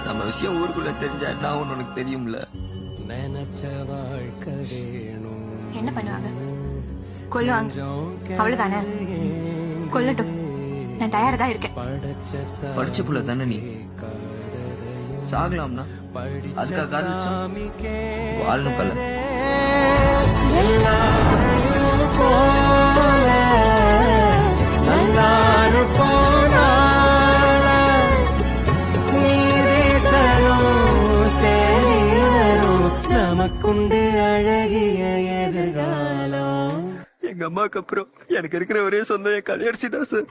நம்ம விஷயம் ஊருக்குள்ள தெரிஞ்சா என்ன ஆகும்னு உனக்கு தெரியும்ல. என்ன பண்ணுவாங்க? கொல்லுவாங்க, அவ்வளவுதானே? கொல்லட்டும், நான் தயாரா தான் இருக்கேன். படிச்ச புள்ள தானே நீ, சாகலாம்னா அதுக்காக காதலிச்சோம் வாழணும் கல்ல. நமக்குண்டு அழகிய எதிர்காலம். எங்க அம்மாக்கு அப்புறம் எனக்கு இருக்கிற ஒரே சொந்தம் என் கல்யாணி தான் சார்.